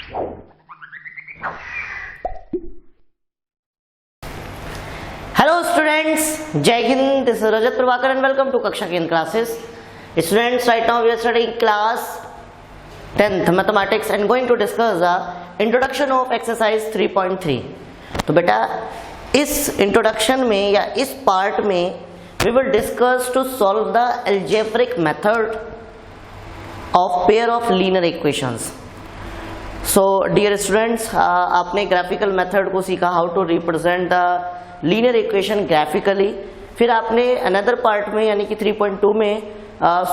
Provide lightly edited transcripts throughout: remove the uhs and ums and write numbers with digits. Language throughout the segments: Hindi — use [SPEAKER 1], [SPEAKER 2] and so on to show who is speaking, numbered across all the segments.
[SPEAKER 1] हेलो स्टूडेंट्स, जय हिंद। This is Rajat Prabhakar and welcome to Kaksha Kendra classes. Students, right now we are studying class 10th mathematics and going to discuss the introduction of exercise 3.3। तो बेटा इस इंट्रोडक्शन में या इस पार्ट में we will discuss to solve the algebraic method of pair of linear equations. So dear students, आपने ग्राफिकल मेथड को सीखा, how to represent the linear equation graphically. फिर आपने अनदर पार्ट में यानी कि 3.2 में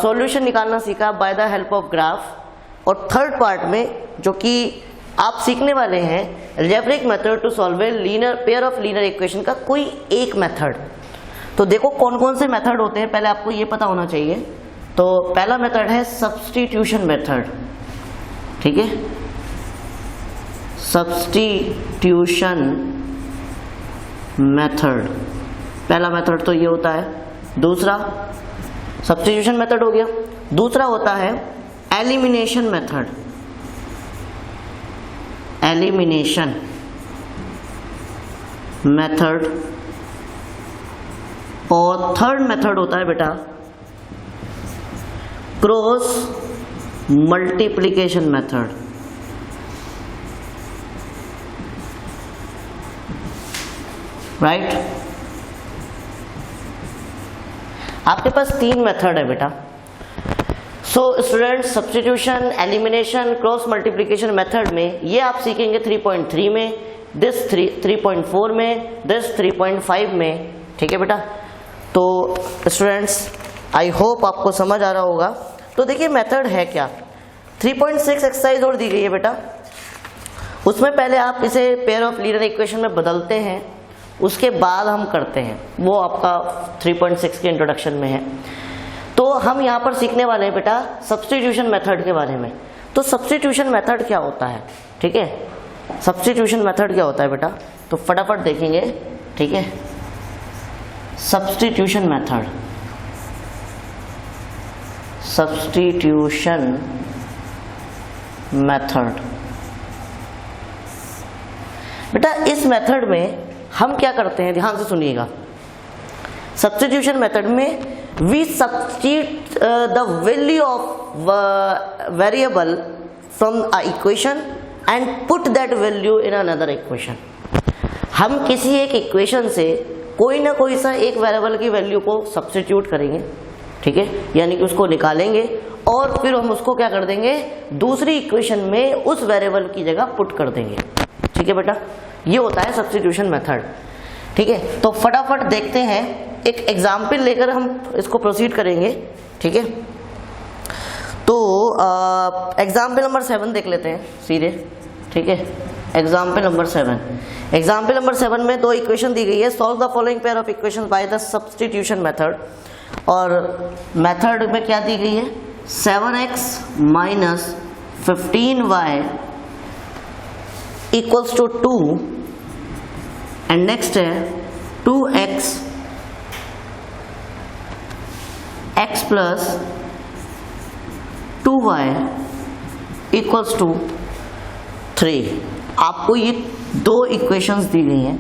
[SPEAKER 1] सॉल्यूशन निकालना सीखा by the help of graph. और थर्ड पार्ट में जो कि आप सीखने वाले हैं algebraic method to solve a linear pair of linear equation का कोई एक मेथड। तो देखो कौन कौन से मेथड होते हैं, पहले आपको ये पता होना चाहिए। तो पहला मेथड है सब्स्टिट्यूशन मेथड, ठीक है, सब्स्टिट्यूशन मेथड। पहला मेथड तो ये होता है। दूसरा सब्स्टिट्यूशन मेथड हो गया। दूसरा होता है एलिमिनेशन मेथड, एलिमिनेशन मेथड। और थर्ड मेथड होता है बेटा क्रॉस मल्टीप्लिकेशन मेथड। राइट, आपके पास तीन मेथड है बेटा। So students, substitution, elimination, cross multiplication method में ये आप सीखेंगे 3.3 में, दिस 3.4 में, दिस 3.5 में, ठीक है बेटा। तो स्टूडेंट्स, आई होप आपको समझ आ रहा होगा। तो देखिए मेथड है क्या। 3.6 एक्सरसाइज और दी गई है बेटा, उसमें पहले आप इसे पेयर ऑफ लीनियर इक्वेशन में बदलते हैं, उसके बाद हम करते हैं, वो आपका 3.6 के इंट्रोडक्शन में है। तो हम यहाँ पर सीखने वाले हैं बेटा सब्स्टिट्यूशन मेथड के बारे में। तो सब्स्टिट्यूशन मेथड क्या होता है, ठीक है, सब्स्टिट्यूशन मेथड क्या होता है बेटा, तो फटाफट देखेंगे, ठीक है। सब्स्टिट्यूशन मेथड, सब्स्टिट्यूशन मेथड बेटा, इस मेथड में हम क्या करते हैं, ध्यान से सुनिएगा। सब्स्टिट्यूशन मेथड में we substitute the value of variable from a equation and put that value in another equation. हम किसी एक इक्वेशन से कोई ना कोई सा एक वेरिएबल की वैल्यू को सब्स्टिट्यूट करेंगे, ठीक है, यानी कि उसको निकालेंगे और फिर हम उसको क्या कर देंगे, दूसरी इक्वेशन में उस वेरिएबल की जगह पुट कर देंगे, ठीक है बेटा। ये होता है सब्स्टिट्यूशन मेथड, ठीक है। तो फटाफट देखते हैं, एक एग्जाम्पल लेकर हम इसको प्रोसीड करेंगे, ठीक है। तो एग्जाम्पल नंबर 7 देख लेते हैं सीधे, ठीक है। एग्जाम्पल नंबर 7, एग्जाम्पल नंबर 7 में दो इक्वेशन दी गई है। Solve the following pair of equation by the substitution method. और मेथड में क्या दी गई है, 7x minus 15y equals to 2 and next है 2x x plus 2y equals to 3। आपको ये दो इक्वेशंस दी गई हैं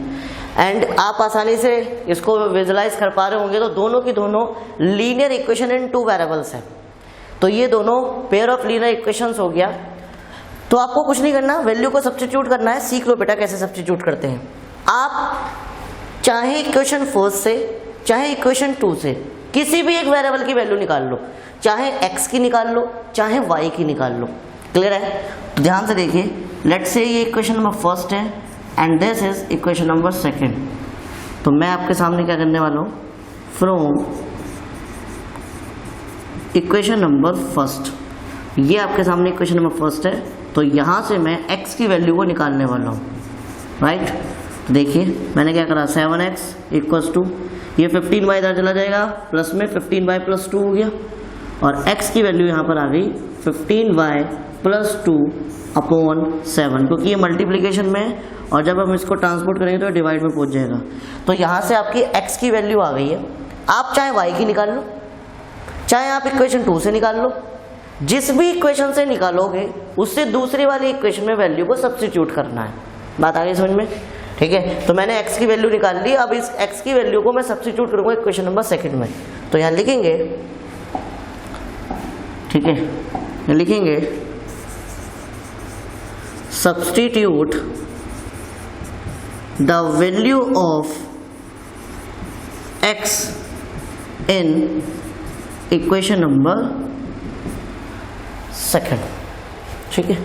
[SPEAKER 1] एंड आप आसानी से इसको विजुलाइज कर पा रहे होंगे। तो दोनों की दोनों linear equation in two variables है। तो ये दोनों पेयर ऑफ लीनियर इक्वेशंस हो गया। तो आपको कुछ नहीं करना, वैल्यू को सब्स्टिट्यूट करना है। सीख लो बेटा कैसे सब्स्टिट्यूट करते हैं। आप चाहे इक्वेशन 4 से चाहे इक्वेशन 2 से किसी भी एक वेरिएबल की वैल्यू निकाल लो, चाहे x की निकाल लो चाहे y की निकाल लो। क्लियर है? तो ध्यान से देखिए, लेट्स से ये इक्वेशन नंबर फर्स्ट है and this is equation number second. तो मैं आपके सामने क्या करने वाला हूँ, फ्रॉम इक्वेशन नंबर फर्स्ट, ये आपके सामने इक्वेशन नंबर फर्स्ट है। तो यहाँ से मैं x की वैल्यू को निकालने वाला हूँ, राइट। तो देखिए मैंने क्या करा, 7x इक्वल्स टू, ये 15y इधर चला जाएगा, प्लस में 15y प्लस 2 हो गया और x की वैल्यू यहाँ पर आ गई 15y प्लस 2 अपॉन 7, क्योंकि ये मल्टीप्लिकेशन में है और जब हम इसको ट्रांसपोर्ट करेंगे तो डिवाइड में पहुँच जाएगा। तो यहाँ से आपकी x की वैल्यू आ गई है। आप चाहे y की निकाल लो, चाहे आप इक्वेशन 2 से निकाल लो, जिस भी इक्वेशन से निकालोगे उससे दूसरी वाली इक्वेशन में वैल्यू को सब्स्टिट्यूट करना है। बात आ गई समझ में? ठीक है, तो मैंने x की वैल्यू निकाल ली, अब इस x की वैल्यू को मैं सब्स्टिट्यूट करूंगा इक्वेशन नंबर 2 में। तो यहाँ लिखेंगे, ठीक है, यहाँ लिखेंगे substitute the value of x in equation number 2। ठीक है,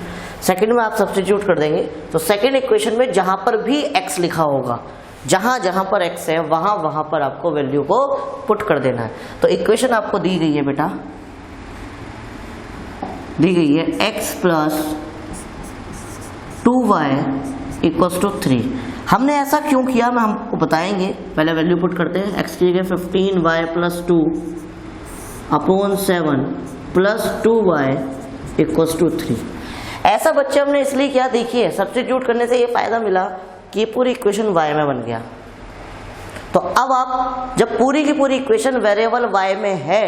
[SPEAKER 1] सेकंड में आप सब्स्टिट्यूट कर देंगे तो सेकंड इक्वेशन में जहां पर भी x लिखा होगा, जहां जहां पर x है वहां वहां पर आपको वैल्यू को पुट कर देना है। तो इक्वेशन आपको दी गई है बेटा, दी गई है x plus 2y equals to 3। हमने ऐसा क्यों किया मैं हमको बताएंगे, पहले वैल्यू पुट करते हैं। x की जगह 15y plus 2 upon 7 plus 2y equals to 3। ऐसा बच्चे हमने इसलिए किया, देखिए सब्स्टिट्यूट करने से ये फायदा मिला कि ये पूरी इक्वेशन y में बन गया। तो अब आप जब पूरी की पूरी इक्वेशन वेरिएबल y में है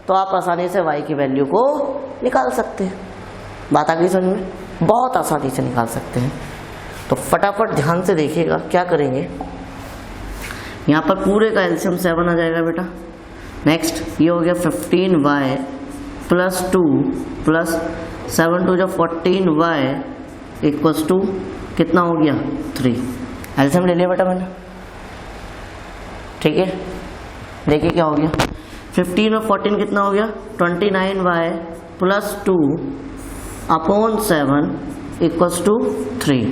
[SPEAKER 1] तो आप आसानी से y की वैल्यू को निकाल सकते हैं। बात आ गई समझ में? बहुत आसानी से निकाल सकते हैं। तो फटाफट ध्यान से देखिएगा क्या करेंगे। यहाँ पर पूरे का एलसीएम 7 आ जाएगा बेटा। नेक्स्ट ये हो गया 15y प्लस 2 प्लस 7 टू जो 14y इक्वल्स टू कितना हो गया 3। एलसीएम ले लिया बेटा मैंने। ठीक है, देखिए क्या हो गया, 15 और 14 कितना हो गया 29y plus 2 upon 7 equals to 3।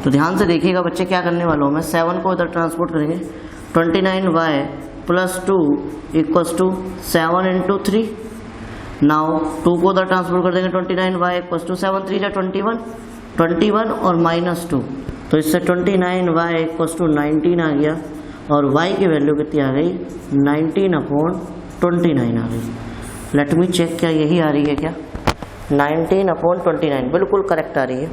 [SPEAKER 1] तो ध्यान से देखिएगा बच्चे क्या करने वाला हूँ मैं, 7 को इधर ट्रांसपोर्ट करेंगे, 29y plus 2 equals to 7 into 3। Now 2 को उधर ट्रांसफर कर देंगे, 29y इक्वल्स टू 7 3 जा 21 और माइनस 2, तो इससे 29y इक्वल्स टू 19 आ गया और y की वैल्यू कितनी आ गई 19 अपॉन 29 आ गई। लेट मी चेक, क्या यही आ रही है क्या? 19 अपॉन 29 बिल्कुल करेक्ट आ रही है।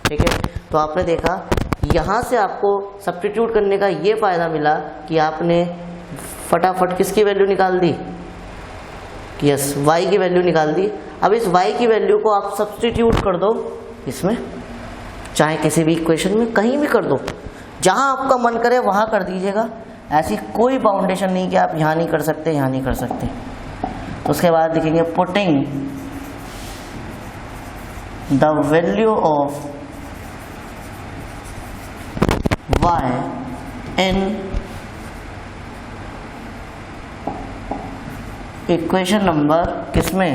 [SPEAKER 1] ठीक है, तो आपने देखा यहाँ से आपको सब्स्टिट्यूट करने का ये फायदा मिला कि आपने फटाफट किसकी वैल्यू निकाल दी, यस y की वैल्यू निकाल दी। अब इस y की वैल्यू को आप सब्स्टिट्यूट कर दो इसमें, चाहे किसी भी इक्वेशन में कहीं भी कर दो, जहां आपका मन करे वहां कर दीजिएगा। ऐसी कोई बाउंडेशन नहीं कि आप यहाँ नहीं कर सकते यहाँ नहीं कर सकते। तो उसके बाद लिखेंगे putting the value of y in equation number किसमें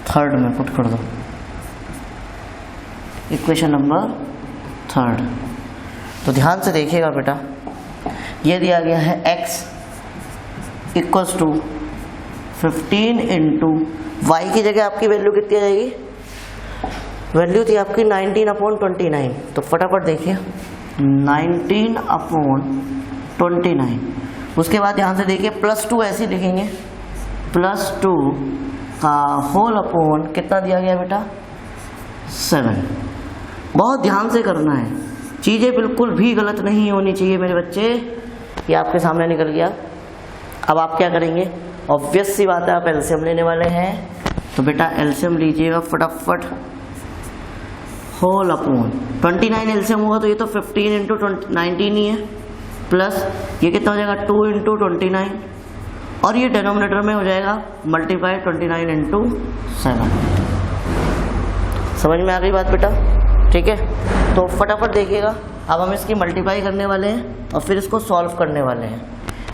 [SPEAKER 1] 3 में पुट कर दो, इक्वेशन नंबर 3। तो ध्यान से देखिएगा बेटा, ये दिया गया है x equals to 15 into Y की जगह आपकी वैल्यू कितनी आ जाएगी, वैल्यू थी आपकी 19 अपॉन 29। तो फटाफट देखिए 19 अपॉन 29। उसके बाद यहाँ से देखिए प्लस 2 ऐसे लिखेंगे, प्लस 2 का होल अपॉन कितना दिया गया बेटा 7। बहुत ध्यान से करना है, चीज़ें बिल्कुल भी गलत नहीं होनी चाहिए मेरे बच्चे। ये आपके सामने निकल गया। अब आप क्या करेंगे, ऑब्वियस सी बात है आप एलसीएम लेने वाले हैं, तो बेटा एलसीएम लीजिएगा फटाफट। होल अपॉन 29 एलसीएम होगा तो ये तो 15 इंटू 19 ही है, प्लस ये कितना हो जाएगा 2 इंटू 29 और ये डिनोमिनेटर में हो जाएगा मल्टीप्लाई 29 इंटू 7। समझ में आ गई बात बेटा? ठीक है, तो फटाफट देखिएगा। अब हम इसकी मल्टीप्लाई करने वाले हैं और फिर इसको सॉल्व करने वाले हैं।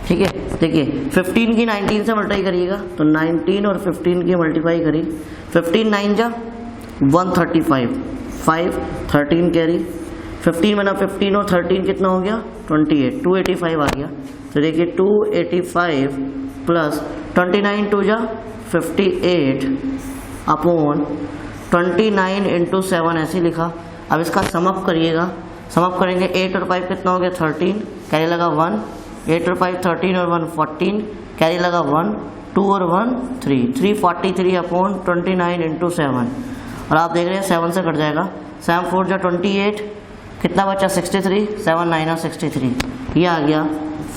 [SPEAKER 1] ठीक है, देखिए 15 की 19 से मल्टीप्लाई करिएगा तो 19 और 15 की मल्टीप्लाई करी, 15 9 जा 135, 5 13 कैरी, 15 बना 15 और 13 कितना हो गया 28, 285 आ गया। तो देखिए 285 प्लस 29 2 जा 58 अपॉन 29 इंटू 7 ऐसे लिखा। अब इसका समअप करिएगा, समअप करेंगे 8 और 5 कितना हो गया 13, कैरी लगा 1, 8 और 5 13 और 1 14, कैरी लगा 1, 2 और 1 3, 343 अपॉन 29 इंटू 7। और आप देख रहे हैं 7 से कट जाएगा, 7 4 जा 28, कितना बचा 63, 7 9 और 63, ये आ गया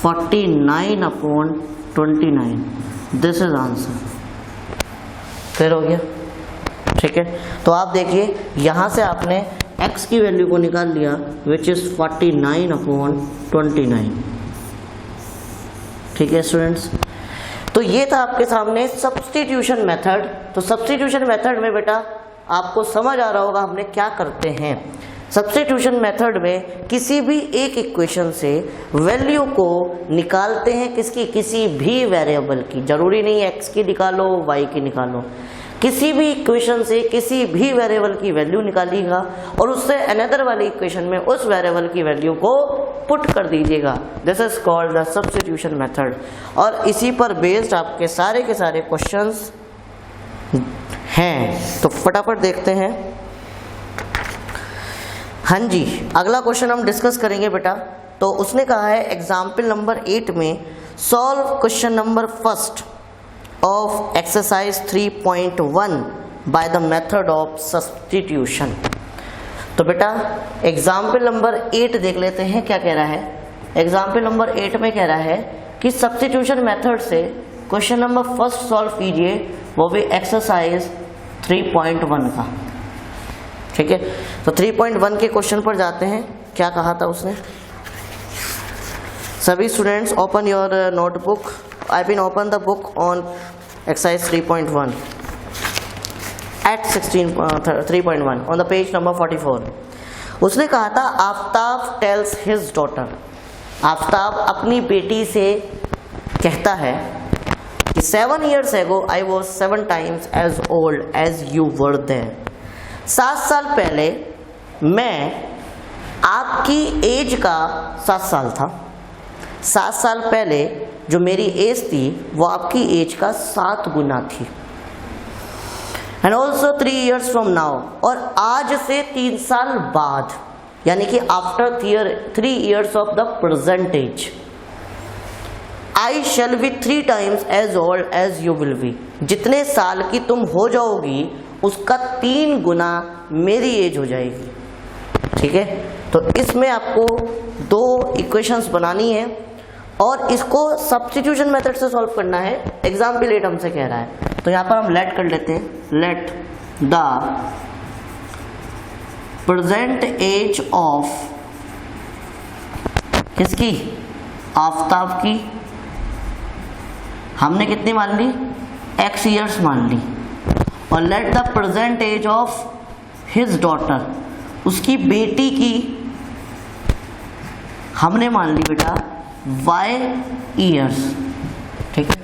[SPEAKER 1] 49 upon 29। This is answer. Clear हो गया? ठीक है, तो आप देखिए यहाँ से आपने x की वैल्यू को निकाल लिया विच इज 49/29। ठीक है स्टूडेंट्स, तो ये था आपके सामने सब्स्टिट्यूशन मेथड। तो सब्स्टिट्यूशन मेथड में बेटा आपको समझ आ रहा होगा हमने क्या करते हैं। सब्स्टिट्यूशन मेथड में किसी भी एक इक्वेशन से वैल्यू को निकालते हैं, किसकी, किसी भी वेरिएबल की, जरूरी नहीं x की निकालो y की निकालो, किसी भी इक्वेशन से किसी भी वेरिएबल की वैल्यू निकालिएगा और उससे अनदर वाली इक्वेशन में उस वेरिएबल की वैल्यू को पुट कर दीजिएगा। This is called the substitution method. और इसी पर बेस्ड आपके सारे के सारे क्वेश्चंस हैं, तो फटाफट देखते हैं। हाँ जी, अगला क्वेश्चन हम डिस्कस करेंगे बेटा। तो उसने कहा है एग्जाम्पल नंबर 8 में solve question number first of exercise 3.1 by the method of substitution. तो बेटा एग्जाम्पल नंबर 8 देख लेते हैं क्या कह रहा है। एग्जाम्पल नंबर 8 में कह रहा है कि सब्स्टिट्यूशन मेथड से क्वेश्चन नंबर फर्स्ट सॉल्व कीजिए, वो भी एक्सरसाइज 3.1 का। ठीक है, तो 3.1 के क्वेश्चन पर जाते हैं। क्या कहा था उसने? सभी students open your notebook. I been open the book on exercise 3.1 at 3.1 on the page number 44। उसने कहा था Aftab tales his daughter, Aftab अपनी बेटी से कहता है कि 7 years ago I was 7 times as old as you were then। 7 साल पहले मैं आपकी एज का 7 साल था। 7 साल पहले जो मेरी एज थी वो आपकी एज का 7 गुना थी। And also 3 years from now, और आज से 3 साल बाद, यानी कि after 3 years of the present age, I shall be 3 times as old as you will be। जितने साल की तुम हो जाओगी उसका 3 गुना मेरी एज हो जाएगी। ठीक है, तो इसमें आपको 2 इक्वेशंस बनानी है और इसको सब्स्टिट्यूशन मेथड से सॉल्व करना है। एग्जाम्पल 8 हमसे कह रहा है, तो यहाँ पर हम लेट कर लेते हैं। Let the present age of किसकी, आफ्ताब की, हमने कितनी मान ली, x years मान ली। और let the present age of his daughter, उसकी बेटी की हमने मान ली बेटा y years। ठीक है,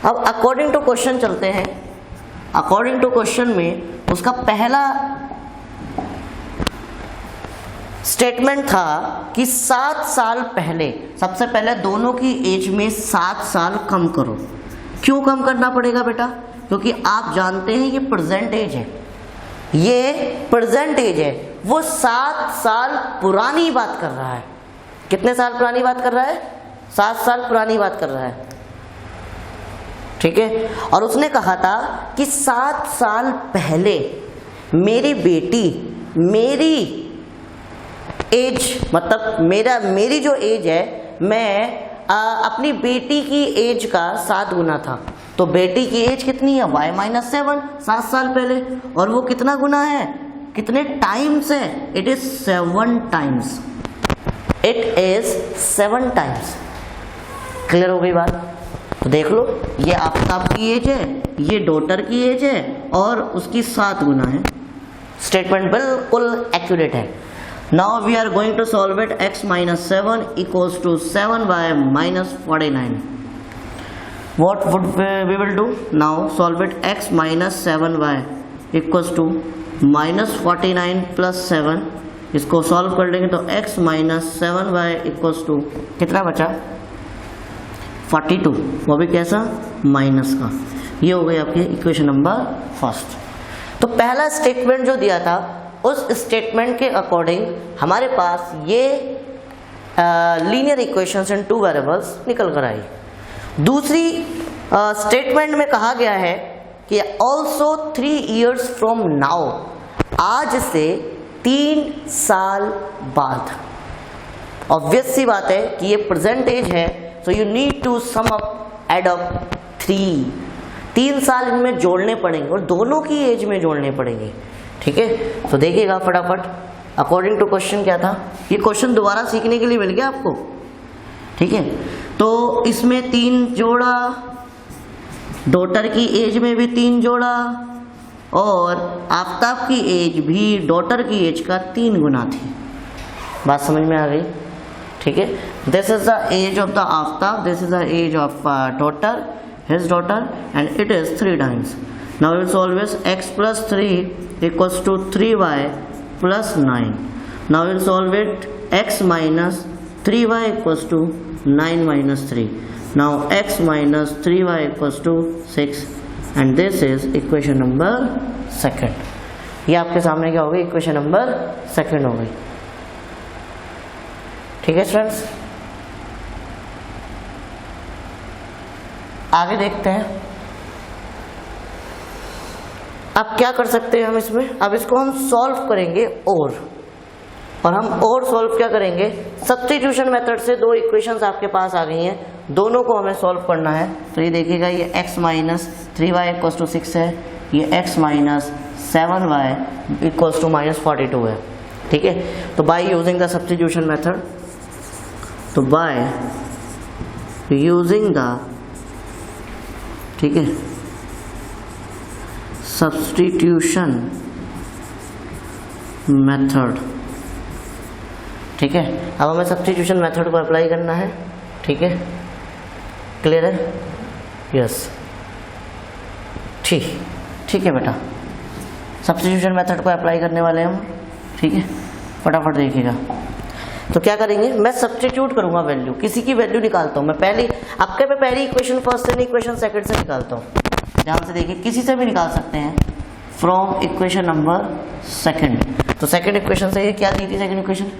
[SPEAKER 1] अब अकॉर्डिंग टू क्वेश्चन चलते हैं। अकॉर्डिंग टू क्वेश्चन में उसका पहला स्टेटमेंट था कि 7 साल पहले, सबसे पहले दोनों की एज में 7 साल कम करो। क्यों कम करना पड़ेगा बेटा? क्योंकि आप जानते हैं ये प्रेजेंट एज है, ये प्रेजेंट एज है, वो 7 साल पुरानी बात कर रहा है। कितने साल पुरानी बात कर रहा है? 7 साल पुरानी बात कर रहा है। ठीक है, और उसने कहा था कि 7 साल पहले मेरी बेटी, मेरी एज मतलब मेरी जो एज है, मैं अपनी बेटी की एज का 7 गुना था। तो बेटी की एज कितनी है? y - 7, 7 साल पहले। और वो कितना गुना है, कितने टाइम्स है? It is 7 times. It is 7 times. Clear हो गई बात? तो देख लो, ये आफ्ताब की एज है, ये डॉटर की एज है और उसकी 7 गुना है। स्टेटमेंट बिल्कुल एक्यूरेट है। Now we are going to solve it. x - 7 equals to 7y - 49। What would we will do now? Solve it। x - 7y equals to -49 + 7। इसको सॉल्व कर लेंगे तो x - 7y इक्वल्स टू कितना बचा? 42। वो भी कैसा? माइनस का। ये हो गई आपकी इक्वेशन नंबर फर्स्ट। तो पहला स्टेटमेंट जो दिया था उस स्टेटमेंट के अकॉर्डिंग हमारे पास ये लीनियर इक्वेशंस इन 2 वेरिएबल्स निकल कर आई। दूसरी स्टेटमेंट में कहा गया है कि ऑल्सो 3 years फ्रॉम नाउ, आज से 3 साल बाद। ऑब्वियस सी बात है कि ये प्रेजेंट एज है, so you need to sum up, add up 3। 3 साल इनमें जोड़ने पड़ेंगे और दोनों की एज में जोड़ने पड़ेंगे, ठीक है। तो देखिएगा फटाफट, अकॉर्डिंग टू क्वेश्चन क्या था, ये क्वेश्चन दोबारा सीखने के लिए मिल गया आपको, ठीक है। तो इसमें 3 जोड़ा, डॉटर की एज में भी 3 जोड़ा, और आफ्ताब की एज भी डॉटर की एज का 3 गुना थी। बात समझ में आ गई, ठीक है। This is the age of the Aftab, this is the age of daughter, his daughter, and it is 3 times. Now we'll solve this. X plus 3 equals to 3y plus 9. Now we'll solve it. X minus 3y equals to 9 minus 3. Now x minus 3y equals to 6, and this is equation number 2. ये आपके सामने क्या हो गई, इक्वेशन नंबर 2 हो गई, ठीक है स्टूडेंट्स। आगे देखते हैं अब क्या कर सकते हैं हम इसमें। अब इसको हम सॉल्व करेंगे और हम और सॉल्व क्या करेंगे, सब्स्टिट्यूशन मेथड से 2 इक्वेशंस आपके पास आ गई हैं, दोनों को हमें सॉल्व करना है। तो ये देखिएगा, ये x minus 3y equals to 6 है, ये x minus 7y equals to minus 42 है, ठीक है। तो by using the substitution method, तो बाय यूजिंग द, ठीक है, सब्स्टिट्यूशन मेथड, ठीक है। अब हमें सब्स्टिट्यूशन मेथड को अप्लाई करना है, ठीक है, क्लियर है, यस, ठीक है बेटा, सब्स्टिट्यूशन मेथड को अप्लाई करने वाले हम, ठीक है। फटाफट देखिएगा, तो क्या करेंगे, मैं सब्स्टिट्यूट करूंगा वैल्यू, किसी की वैल्यू निकालता हूं मैं, पहली इक्वेशन फर्स्ट से नहीं, इक्वेशन सेकंड से निकालता हूं। ध्यान से देखिए, किसी से भी निकाल सकते हैं, फ्रॉम इक्वेशन नंबर 2। तो सेकंड इक्वेशन से ये क्या दी थी, second equation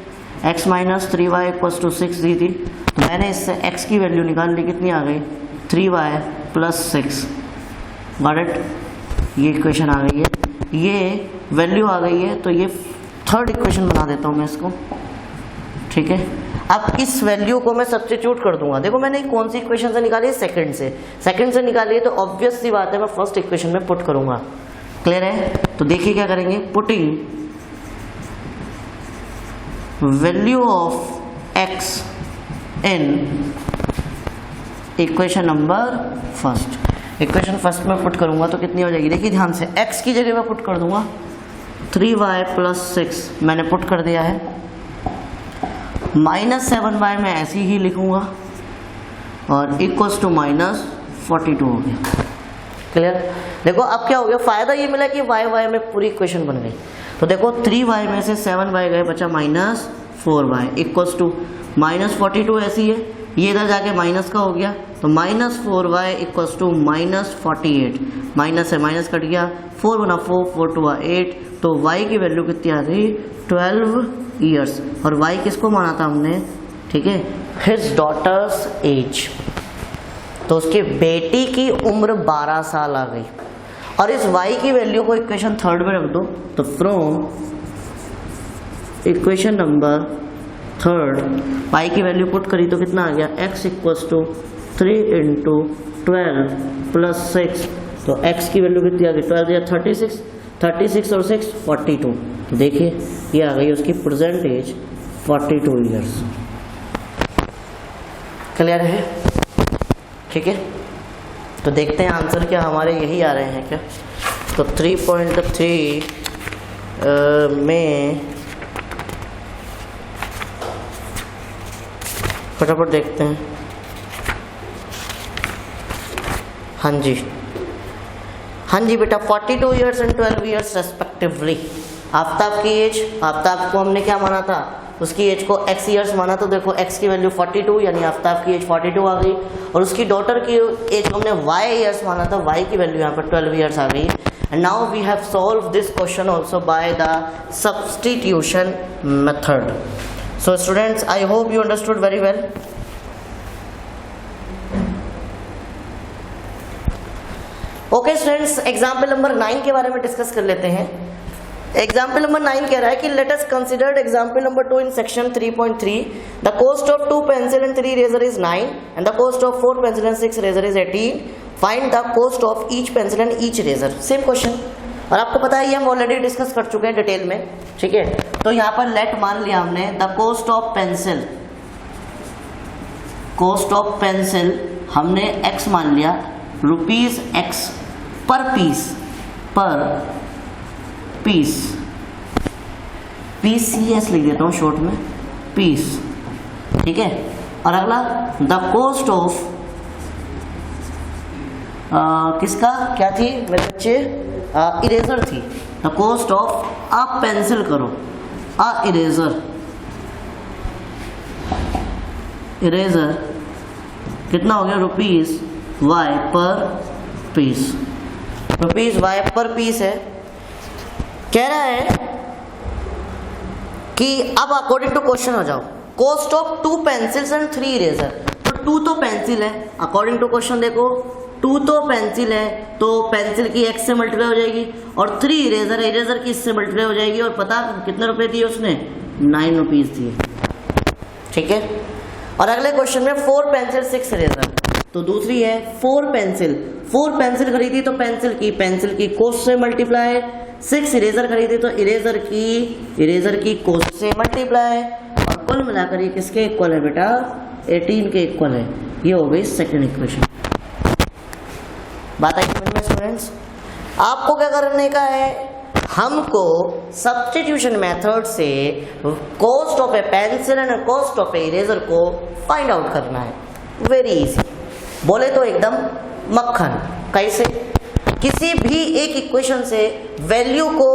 [SPEAKER 1] x minus 3y equals to 6 दी थी, तो मैंने इससे x की वैल्यू निकाल ली, कितनी आ गई, 3y प्लस 6, गॉट इट, ये इक्वेशन आ गई है, ये वैल्यू आ गई है। तो ये थर्ड इक्वेशन बना देता हूँ मैं इसको, ठीक है। अब इस वैल्यू को मैं सब्स्टिट्यूट कर दूंगा। देखो मैंने कौन सी इक्वेशन से निकाली है, सेकंड से निकाली है, तो ऑब्वियस सी बात है मैं फर्स्ट इक्वेशन में पुट करूंगा, क्लियर है। तो देखिए क्या करेंगे, putting value of x in equation number first, equation first में पुट करूंगा तो कितनी हो जाएगी, देखिए ध्यान से, x की जगह मैं पुट कर दूंगा 3y प्लस 6 मैंने पुट कर दिया है, माइनस 7y मैं ऐसे ही लिखूंगा, और इक्वल्स टू माइनस 42 हो गया, क्लियर। देखो अब क्या हो गया, फायदा ये मिला कि y में पूरी इक्वेशन बन गई। तो देखो 3y में से 7y गए, बचा minus 4y equals to minus 42, ऐसी है, ये इधर जाके माइनस का हो गया, तो minus 4y equals to minus 48, minus है माइनस कट गया, 4 गुना 4, 4 2 8, तो y की वैल्यू कितनी आ गई, 12 ईयर्स। और y किसको माना था हमने, ठीक है, हिज डॉटर्स एज, तो उसकी बेटी की उम्र 12 साल आ गई। और इस y की वैल्यू को इक्वेशन थर्ड में रख दो, तो from equation number third y की वैल्यू पुट करी तो कितना आ गया, x equals to 3 into 12 plus 6, तो x की वैल्यू कितनी आ गई, 12 या 36 और 6 42। तो देखिए ये आ गई उसकी प्रेजेंट एज 42 ईयर्स, क्लियर है, ठीक है। तो देखते हैं आंसर क्या हमारे यही आ रहे हैं क्या। तो 3.3 में फटाफट देखते हैं, हाँ जी बेटा, 42 years and 12 years respectively. Aftab की एज, आफ्ताब को हमने क्या माना था, उसकी एज को x ईयर्स माना, तो देखो x की वैल्यू 42 यानी आफ्ताब की एज 42 आ गई, और उसकी डॉटर की एज को हमने y ईयर्स माना था, y की वैल्यू यहाँ पर 12 ईयर्स आ गई। And now we have solve this question also by the substitution method. So students, I hope you understood very well. Okay students, example number 9 के बारे में डिस्कस कर लेते हैं। एग्जाम्पल नंबर 9 कह रहा है कि let us consider example number 2 in section 3.3। The cost of 2 pencil and 3 razor is 9 and the cost of 4 pencil and 6 razor is 18। Find the cost of each pencil and each eraser. Same question, और आपको पता है ये हम ऑलरेडी डिस्कस कर चुके हैं डिटेल में, ठीक है। तो यहाँ पर लेट मान लिया हमने the cost of pencil, cost of pencil हमने x मान लिया, ₹x पर पीस, PCS लिख देता हूँ शॉर्ट में, पीस, ठीक है। और अगला द कॉस्ट ऑफ किसका क्या थी मेरे बच्चे, इरेजर थी। The cost of a pencil करो, अ इरेजर कितना हो गया, ₹y पर पीस, ₹y पर पीस है। कह रहा है कि अब अकॉर्डिंग टू क्वेश्चन हो जाओ, cost of 2 pencils and 3 eraser. तो 2 तो पेंसिल है, अकॉर्डिंग टू क्वेश्चन देखो 2 तो पेंसिल है, तो पेंसिल की x से मल्टीप्लाई हो जाएगी, और 3 इरेजर है, इरेजर की इससे मल्टीप्लाई हो जाएगी। और पता कितने रुपए दिए उसने, ₹9 दिए, ठीक है। और अगले क्वेश्चन में 4 पेंसिल 6 इरेजर, तो दूसरी है 4 पेंसिल खरीदी तो पेंसिल की कॉस्ट से मल्टीप्लाई, 6 इरेजर खरीदे तो इरेजर की कॉस्ट से मल्टीप्लाई, और कुल मिलाकर ये किसके इक्वल है बेटा, 18 के इक्वल है। ये हो गई सेकंड इक्वेशन। बात आई समझ में स्टूडेंट्स? आपको क्या करने का है, हमको सब्स्टिट्यूशन मेथड से cost of A pencil and cost of A eraser को फाइंड आउट करना है। वेरी इजी, बोले तो एकदम मक्खन। कैसे, किसी भी एक इक्वेशन से वैल्यू को,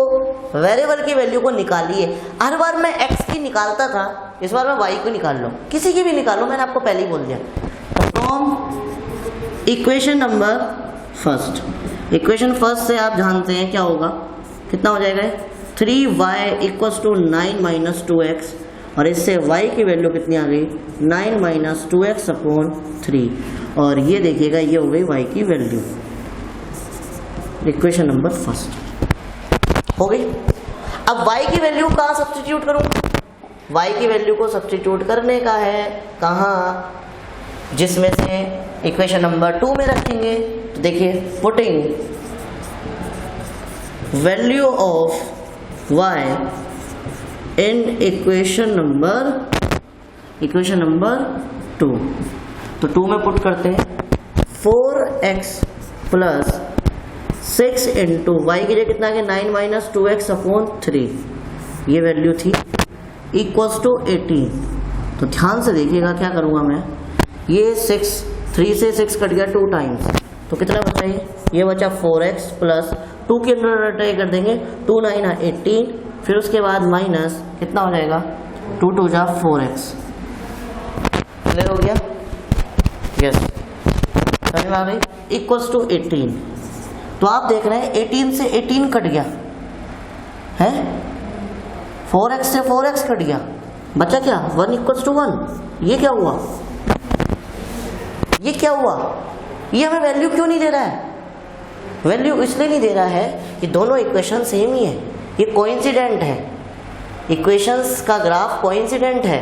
[SPEAKER 1] वेरिएबल की वैल्यू को निकालिए। हर बार मैं x की निकालता था, इस बार मैं y को निकाल लो, किसी की भी निकालो, मैंने आपको पहले ही बोल दिया। From equation number first, equation first से आप जानते हैं क्या होगा, कितना हो जाएगा, 3y = 9 - 2x, और इससे y की वैल्यू कितनी आ गई, 9 - 2x/3, और ये देखिएगा ये हो गई y की वैल्यू। इक्वेशन नंबर फर्स्ट हो गई। अब y की वैल्यू कहाँ सब्स्टिट्यूट करूँ, y की वैल्यू को सब्स्टिट्यूट करने का है कहाँ, जिसमें से इक्वेशन नंबर 2 में रखेंगे। तो देखिए, putting value of y in equation number 2, तो 2 में पुट करते हैं 4x + 6 × y की जगह कितना है, 9 - 2x/3, ये वैल्यू थी, इक्वल्स टू 18। तो ध्यान से देखिएगा क्या करूँगा मैं, ये 3 से 6 कट गया 2 टाइम्स, तो कितना बचा ये बचा 4x + 2 के अंदर ट्राई कर देंगे, 2 9 18, फिर उसके बाद माइनस कितना हो जाएगा, 2 2 जा 4x। क्लियर हो गया, यस, समझ में आ गई, इक्वल्स टू 18। तो आप देख रहे हैं 18 से 18 कट गया है, 4x से 4x कट गया, बचा क्या, 1 = 1। ये क्या हुआ, ये हमें वैल्यू क्यों नहीं दे रहा है, वैल्यू इसलिए नहीं दे रहा है कि दोनों इक्वेशन सेम ही है, ये कोइंसिडेंट है, इक्वेशंस का ग्राफ कोइंसिडेंट है।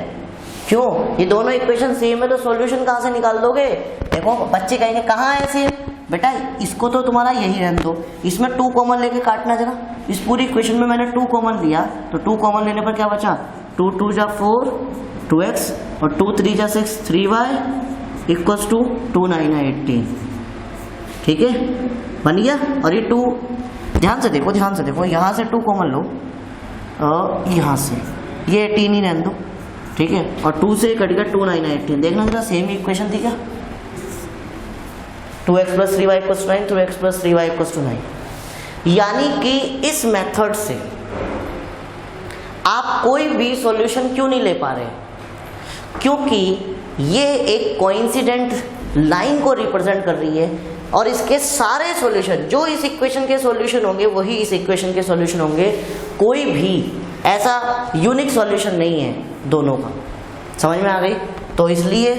[SPEAKER 1] क्यों, ये दोनों इक्वेशन सेम है, तो सॉल्यूशन कहाँ से निकाल दोगे। देखो बच्चे कहेंगे कहाँ है सेम, बेटा इसको तो तुम्हारा यही रहने दो, इसमें 2 कॉमन लेके काटना जरा। इस पूरी इक्वेशन में मैंने 2 कॉमन लिया, तो 2 कॉमन लेने पर क्या बचा, 2 2 जा 4 2x, और 2 3 जा 6 3y, इक्वल्स टू 2 9 18। ठीक है, बन गया। और ये 2 ध्यान से देखो, यहाँ से 2 कॉमन लो, और यहाँ से ये 18 ही रहने दो, ठीक है। और 2 से कट गया 2 9 18, देखना जरा सेम इक्वेशन थी क्या, 2x + 3y = 9, 2x + 3y = 9। यानी कि इस मेथड से आप कोई भी सॉल्यूशन क्यों नहीं ले पा रहे, क्योंकि ये एक कोइंसिडेंट लाइन को रिप्रेजेंट कर रही है, और इसके सारे सॉल्यूशन जो इस इक्वेशन के सॉल्यूशन होंगे वही इस इक्वेशन के सॉल्यूशन होंगे, कोई भी ऐसा यूनिक सॉल्यूशन नहीं है दोनों का। समझ में आ गई। तो इसलिए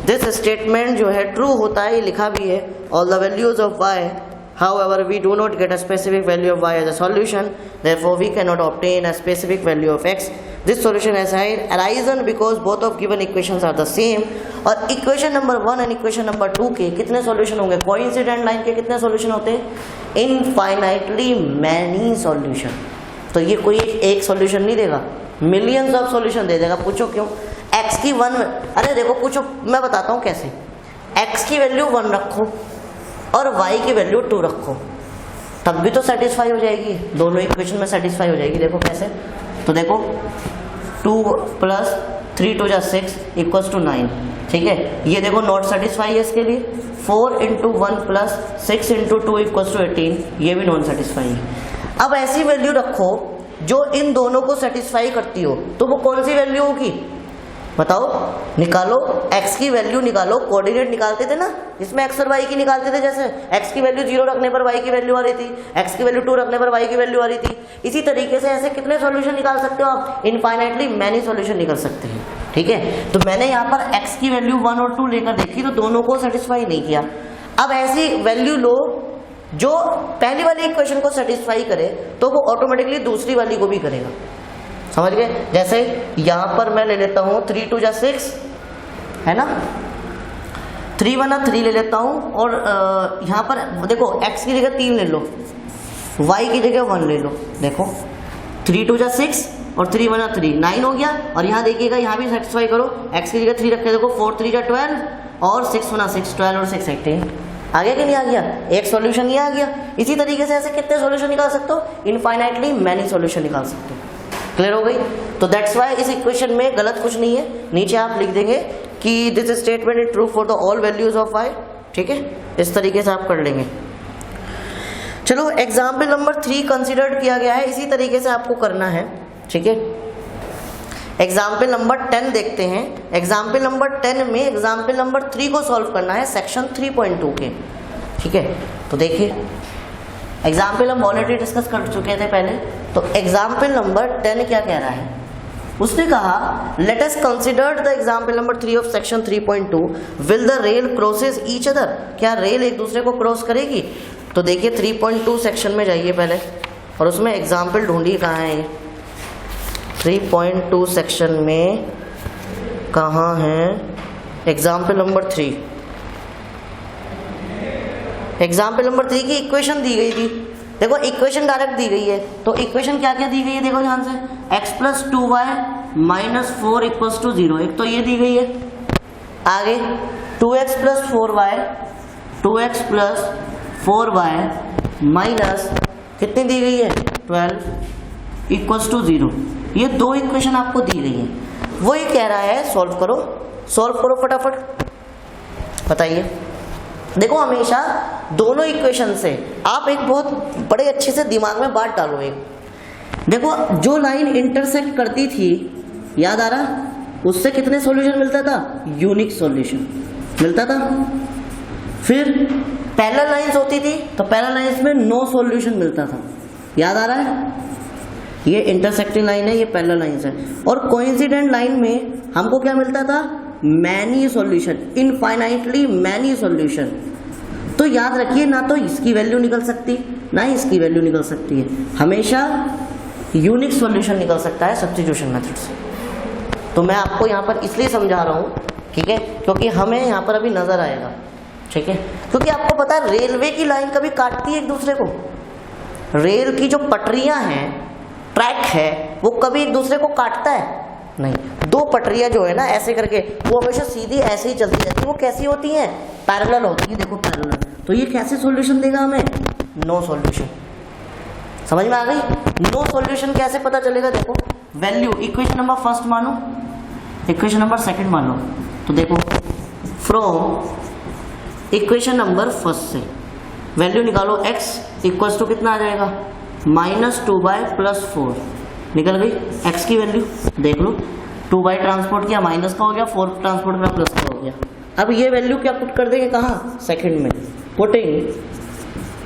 [SPEAKER 1] दिस स्टेटमेंट जो है ट्रू होता है, ये लिखा भी है, all the values of y, however we do not get a specific value of y as a solution, therefore we cannot obtain a specific value of x this solution has arisen because both of given equations are the same. और equation number 1 and equation number 2 के कितने सॉल्यूशन होंगे? कोइंसिडेंट लाइन के कितने सॉल्यूशन होते हैं? Infinitely many solution. तो ये कोई एक सॉल्यूशन नहीं देगा, मिलियंस ऑफ सॉल्यूशन दे देगा। पूछो क्यों? x की 1, अरे देखो पूछो, मैं बताता हूँ कैसे। x की वैल्यू 1 रखो और y की वैल्यू 2 रखो, तब भी तो सेटिस्फाई हो जाएगी, दोनों इक्वेशन में सेटिस्फाई हो जाएगी। देखो कैसे, तो देखो 2 + 3 2 6 = 9, ठीक है। ये देखो नॉट सेटिस्फाई है इसके लिए। 4 × 1 + 6 × 2 = 18, ये भी नॉन सेटिस्फाई है। अब ऐसी वैल्यू रखो जो इन दोनों को सेटिस्फाई करती हो, तो वो कौन सी वैल्यू होगी बताओ? निकालो, x की वैल्यू निकालो। कोऑर्डिनेट निकालते थे ना, इसमें x और y की निकालते थे। जैसे x की वैल्यू 0 रखने पर y की वैल्यू आ रही थी, x की वैल्यू 2 रखने पर y की वैल्यू आ रही थी। इसी तरीके से ऐसे कितने सॉल्यूशन निकाल सकते हो आप? इनफाइनाइटली मैनी सॉल्यूशन निकल सकते हैं, ठीक है। तो मैंने यहाँ पर x की वैल्यू 1 और 2 लेकर देखी तो दोनों को सेटिस्फाई नहीं किया। अब ऐसी वैल्यू लो जो पहली वाली इक्वेशन को सेटिस्फाई करे, तो वो ऑटोमेटिकली दूसरी वाली को भी करेगा। समझ गए? जैसे यहां पर मैं ले लेता हूं 3 2 6 है ना, 3 1 3 ले लेता हूं, और यहां पर देखो x की जगह 3 ले लो, y की जगह 1 ले लो। देखो 3 2 6 और 3 1 3, 9 हो गया। और यहां देखिएगा, यहां भी सेटिस्फाई करो, x की जगह 3 रखे, देखो 4 3 12 और 6 1 6, 12 और 6 18। आ गया कि नहीं आ गया? एक सॉल्यूशन ये आ गया। इसी तरीके से ऐसे कितने सॉल्यूशन निकाल सकते हो? इनफाइनाइटली मैनी सॉल्यूशन निकाल सकते हो। क्लियर हो गई? तो दैट्स वाई इस इक्वेशन में गलत कुछ नहीं है। नीचे आप लिख देंगे कि this statement is true for the all values of y, ठीक है। इस तरीके से आप कर लेंगे। चलो एग्जाम्पल नंबर 3 कंसिडर्ड किया गया है, इसी तरीके से आपको करना है, ठीक है। एग्जाम्पल नंबर 10 देखते हैं। एग्जाम्पल नंबर 10 में एग्जाम्पल नंबर 3 को सॉल्व करना है सेक्शन 3.2 के, ठीक है। तो देखिए एग्जाम्पल हम ऑलरेडी डिस्कस कर चुके थे पहले। तो एग्जाम्पल नंबर 10 क्या कह रहा है? उसने कहा late us consider the example number 3 of section 3.2, will the rail crosses each other. क्या रेल एक दूसरे को क्रॉस करेगी? तो देखिए 3.2 सेक्शन में जाइए पहले, और उसमें एग्जाम्पल ढूंढिए कहाँ है ये। 3.2 सेक्शन में कहाँ है एग्जाम्पल नंबर 3? एग्जाम्पल नंबर 3 की इक्वेशन दी गई थी। देखो इक्वेशन डायरेक्ट दी गई है, तो इक्वेशन क्या क्या दी गई है देखो ध्यान से। x + 2y - 4 = 0, एक तो ये दी गई है। आगे 2x + 4y, 2x + 4y minus कितनी दी गई है? 12 = 0। ये दो इक्वेशन आपको दी गई है। वो ये कह रहा है सॉल्व करो, सॉल्व करो फटाफट। बताइए, देखो हमेशा दोनों इक्वेशन से आप एक बहुत बड़े अच्छे से दिमाग में बात डालो। एक देखो जो लाइन इंटरसेक्ट करती थी, याद आ रहा? उससे कितने सॉल्यूशन मिलता था? यूनिक सॉल्यूशन मिलता था। फिर पैरेलल लाइंस होती थी, तो पैरेलल लाइंस में नो सॉल्यूशन मिलता था। याद आ रहा है? ये इंटरसेक्टिंग लाइन है, ये पैरेलल लाइंस है। और कोइंसिडेंट लाइन में हमको क्या मिलता था? Many solution, infinitely many solution. तो याद रखिए, ना तो इसकी वैल्यू निकल सकती, ना ही इसकी वैल्यू निकल सकती है। हमेशा यूनिक सॉल्यूशन निकल सकता है सब्स्टिट्यूशन मेथड से। तो मैं आपको यहाँ पर इसलिए समझा रहा हूँ, ठीक है, क्योंकि हमें यहाँ पर अभी नजर आएगा, ठीक है। क्योंकि आपको पता है रेलवे की लाइन कभी काटती है एक दूसरे को। रेल की जो पटरियां हैं, ट्रैक है, वो कभी एक दूसरे को काटता है नहीं। दो पटरियां जो है ना ऐसे करके, वो हमेशा सीधी ऐसे ही चलती रहती है। वो कैसी होती हैं? पैरेलल होती है। देखो पैरेलल, तो ये कैसे सॉल्यूशन देगा हमें? No solution. समझ में आ गई? नो सॉल्यूशन कैसे पता चलेगा? देखो वैल्यू इक्वेशन नंबर फर्स्ट मानो, इक्वेशन नंबर सेकंड मान लो। तो देखो फ्रॉम इक्वेशन नंबर फर्स्ट से वैल्यू निकालो। x इक्वल्स टू कितना आ जाएगा? -2y + 4 निकल गई x की वैल्यू। देख लो 2y ट्रांसपोर्ट किया, माइनस का हो गया, 4 ट्रांसपोर्ट किया, प्लस का हो गया। अब ये वैल्यू क्या पुट कर देंगे? कहाँ? सेकंड में। Putting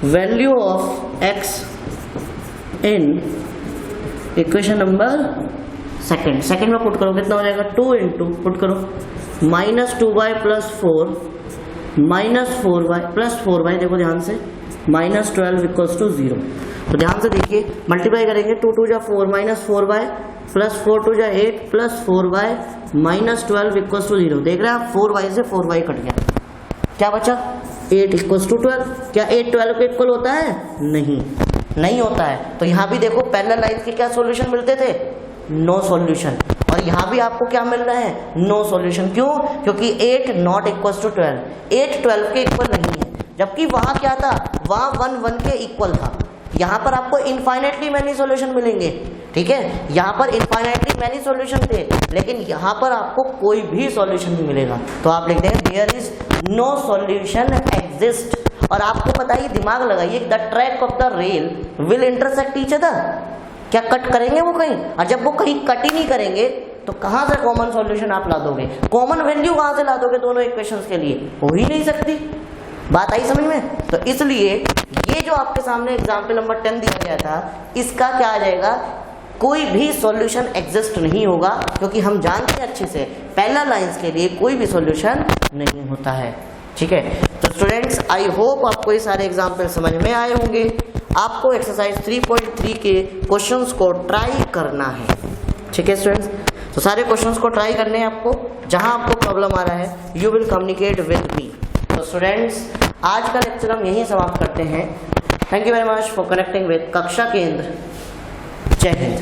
[SPEAKER 1] value of x in equation number second, second में पुट करो, कितना हो जाएगा? 2 × पुट करो -2y + 4 -4y + 4y, देखो ध्यान से, -12 = 0। तो ध्यान से देखिए, मल्टीप्लाई करेंगे 2 × 2 = 4 -4y प्लस 4 टू जा 8 plus 4y minus 12 equals to 0। देख रहे हैं आप 4y से 4y कट गया, क्या बचा 8 इक्वल्स टू 12। क्या 8 12 को इक्वल होता है? नहीं होता है। तो यहाँ भी देखो पैरेलल लाइन के क्या सॉल्यूशन मिलते थे? No solution. और यहाँ भी आपको क्या मिल रहा है? No solution. क्यों? क्योंकि 8 नॉट इक्वल्स टू 12, 8 12 के इक्वल नहीं है। जबकि वहाँ क्या था? वहाँ 1 1 के इक्वल था। यहाँ पर आपको इनफाइनेटली मैनी सॉल्यूशन मिलेंगे, ठीक है। यहाँ पर इनफाइनेटली मैनी सॉल्यूशन थे, लेकिन यहाँ पर आपको कोई भी सॉल्यूशन नहीं मिलेगा। तो आप लिख देंगे there is no solution exist. और आपको बताइए, दिमाग लगाइए, the track of the rail will intersect each other. क्या कट करेंगे वो कहीं? और जब वो कहीं कट ही नहीं करेंगे तो कहाँ से कॉमन सॉल्यूशन आप ला दोगे? कॉमन वैल्यू कहाँ से ला दोगे दोनों इक्वेशंस के लिए? हो ही नहीं सकती। बात आई समझ में? तो इसलिए ये जो आपके सामने एग्जाम्पल नंबर 10 दिया गया था, इसका क्या आ जाएगा? कोई भी सॉल्यूशन एग्जिस्ट नहीं होगा, क्योंकि हम जानते हैं अच्छे से पैरेलल लाइंस के लिए कोई भी सॉल्यूशन नहीं होता है, ठीक है। तो स्टूडेंट्स, आई होप आपको ये सारे एग्जाम्पल समझ में आए होंगे। आपको एक्सरसाइज 3.3 के क्वेश्चंस को ट्राई करना है, ठीक है स्टूडेंट्स। तो सारे क्वेश्चंस को ट्राई करने हैं आपको। जहां आपको प्रॉब्लम आ रहा है you will communicate with me. तो स्टूडेंट्स, आज का लेक्चर हम यहीं समाप्त करते हैं। Thank you very much for connecting with कक्षा केंद्र। जय हिंद।